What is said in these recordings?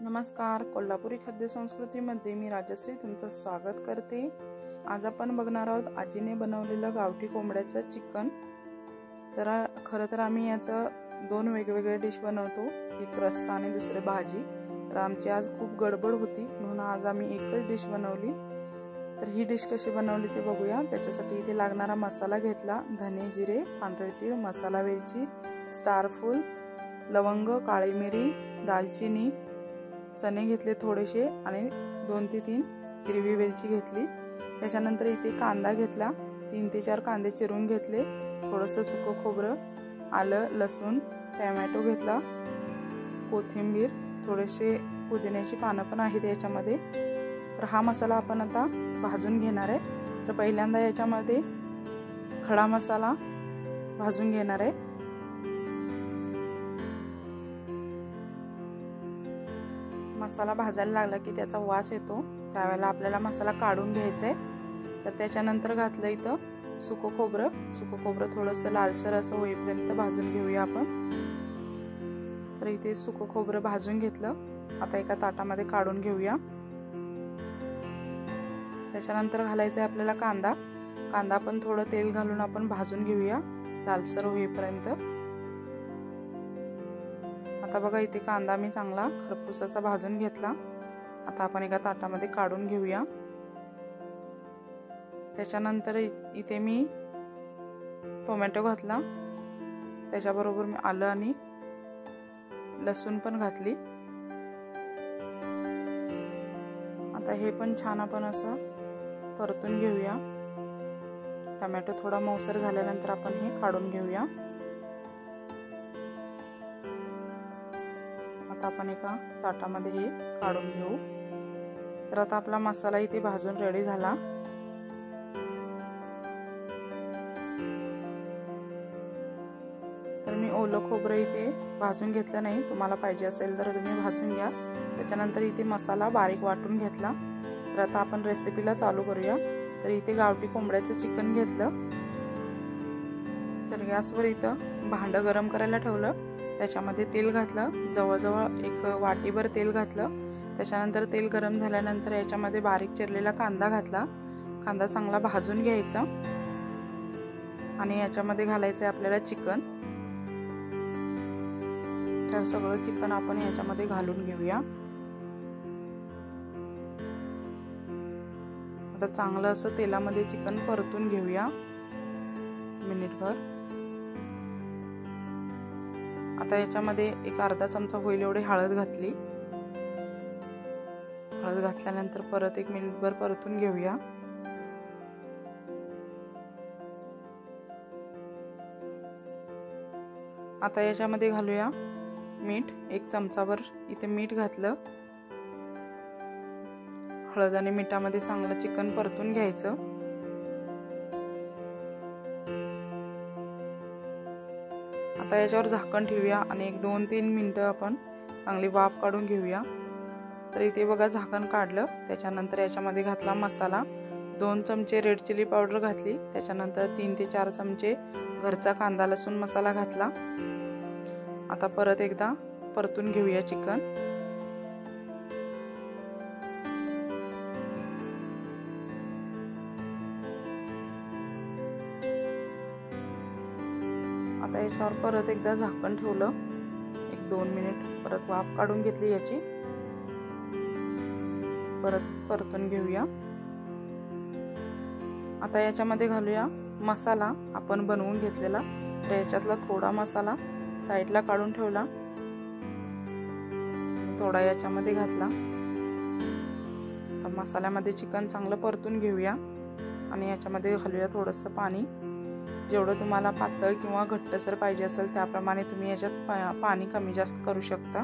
नमस्कार, कोल्हापुरी खाद्य संस्कृतीमध्ये मी राजश्री तुमचं स्वागत करते। आज आपण बघणार आहोत आजीने बनवलेलं गावठी कोंबड्याचं चिकन। तर खरं तर आम्ही याचं दोन वेगवेगळे डिश बनवतो, एक रस्सा आणि दुसरे भाजी। तर आमची आज खूप गडबड होती म्हणून आज आम्ही एकच डिश बनवली। तर ही डिश कशी बनवली ते बघूया। त्याच्यासाठी इथे लागणारा मसाला घेतला, धने जिरे, पांढरे तीळ, मसाला वेलची, स्टार फूल, लवंग, काळी मिरी, दालचिनी, चणे घेतले थोडेसे आणि 2 ते 3 हिरवी वेलची घेतली। त्याच्यानंतर इथे कांदा घेतला, 3 ते 4 कांदे चिरून घेतले, थोडंसं सुकं खोबरं, आलं, लसूण, टोमॅटो घेतला, कोथिंबीर, थोडेसे पुदिन्याची पानं पण आहेत याच्यामध्ये। तर हा मसाला आपण आता भाजून घेणार आहे। तर पहिल्यांदा याच्यामध्ये खडा मसाला भाजून घेणार आहे। मसाला भाजायला लागला की त्याचा वास येतो, त्यावेळेला आपल्याला मसाला काढून घ्यायचा आहे। तर त्याच्यानंतर घातलं इथं सुकं खोबरं थोडंसं लालसर असं होईपर्यंत भाजून घेऊया आपण। तर इथे सुकं खोबरं भाजून घेतलं, आता एका ताटामध्ये काढून घेऊया। त्याच्यानंतर घालायचं आहे आपल्याला कांदा पण थोडं तेल घालून आपण भाजून घेऊया लालसर होईपर्यंत। आता बघा इथे कांदा मी चांगला खरपूस असा भाजून घेतला। आता आपण एका ताटामध्ये काढून घेऊया। त्याच्यानंतर इथे मी टोमॅटो घातला, त्याच्याबरोबर मी आलं आणि लसूण पण घातली। आता हे पण छान आपण असं परतून घेऊया। टोमॅटो थोडा मऊसर झाल्यानंतर आपण हे काढून घेऊया। आता आपण एका ताटामध्ये हे काढून घेऊ। तर आता आपला मसाला इथे भाजून रेडी झाला। तर मी ओलं खोबरं इथे भाजून घेतलं नाही, तुम्हाला पाहिजे असेल तर तुम्ही भाजून घ्या। त्याच्यानंतर इथे मसाला बारीक वाटून घेतला। तर आता आपण रेसिपीला चालू करूया। तर इथे गावठी कोंबड्याचं चिकन घेतलं, तर गॅसवर इथं भांडं गरम करायला ठेवलं, त्याच्यामध्ये तेल घातलं, जवळजवळ एक वाटीभर तेल घातलं। त्याच्यानंतर तेल गरम झाल्यानंतर याच्यामध्ये बारीक चिरलेला कांदा घातला, कांदा चांगला भाजून घ्यायचा आणि याच्यामध्ये घालायचं आहे आपल्याला चिकन। तर सगळं चिकन आपण याच्यामध्ये घालून घेऊया। आता चांगलं असं तेलामध्ये चिकन परतून घेऊया मिनिटभर। आता याच्यामध्ये एक अर्धा चमचा होईल एवढी हळद घातली। हळद घातल्यानंतर परत 1 मिनिटभर परतून घेऊया। आता याच्यामध्ये घालूया मीठ, 1 चमचाभर इथे मीठ घातलं। हळद आणि मिठामध्ये चांगलं चिकन परतून घ्यायचं। आता याच्यावर झाकण ठेवूया आणि 1-2-3 मिनिटं आपण चांगली वाफ काढून घेऊया। तर इथे बघा झाकण काढलं। त्याच्यानंतर याच्यामध्ये घातला मसाला, 2 चमचे रेड चिली पावडर घातली, त्याच्यानंतर 3 ते 4 चमचे घरचा कांदा लसूण मसाला घातला। आता परत एकदा परतून घेऊया चिकन। आता याच्यावर परत एकदा झाकण ठेवलं, 1-2 मिनिट परत वाफ काढून घेतली याची, परत परतून घेऊया। आता याच्यामध्ये घालूया मसाला आपण बनवून घेतलेला। तर याच्यातला थोडा मसाला साईडला काढून ठेवला आणि थोडा याच्यामध्ये घातला। तर मसाल्यामध्ये चिकन चांगलं परतून घेऊया आणि याच्यामध्ये घालूया थोडंसं पाणी। जेवढं तुम्हाला पातळ किंवा घट्टसर पाहिजे असेल त्याप्रमाणे तुम्ही याच्यात पाणी कमी जास्त करू शकता।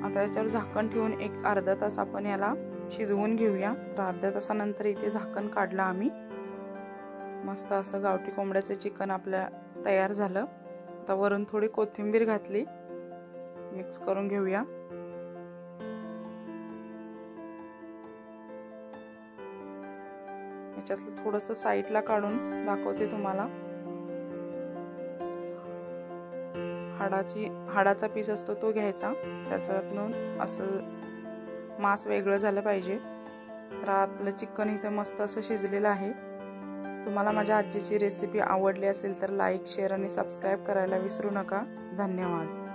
आता याच्यावर झाकण ठेवून एक अर्धा तास आपण याला शिजवून घेऊया। तर अर्ध्या तासानंतर इथे झाकण काढलं आम्ही। मस्त असं गावठी कोंबड्याचं चिकन आपल्या तयार झालं। आता वरून थोडी कोथिंबीर घातली, मिक्स करून घेऊया। याच्यातलं थोडंसं साईडला काढून दाखवते तुम्हाला। हाडाचा पीस असतो तो घ्यायचा, त्याच्यातून असं मांस वेगळं झालं पाहिजे. तर आपलं चिकन इथं मस्त असं शिजलेलं आहे. तुम्हाला माझ्या आजीची रेसिपी आवडली असेल तर लाईक, शेअर आणि सबस्क्राईब करायला विसरू नका. धन्यवाद.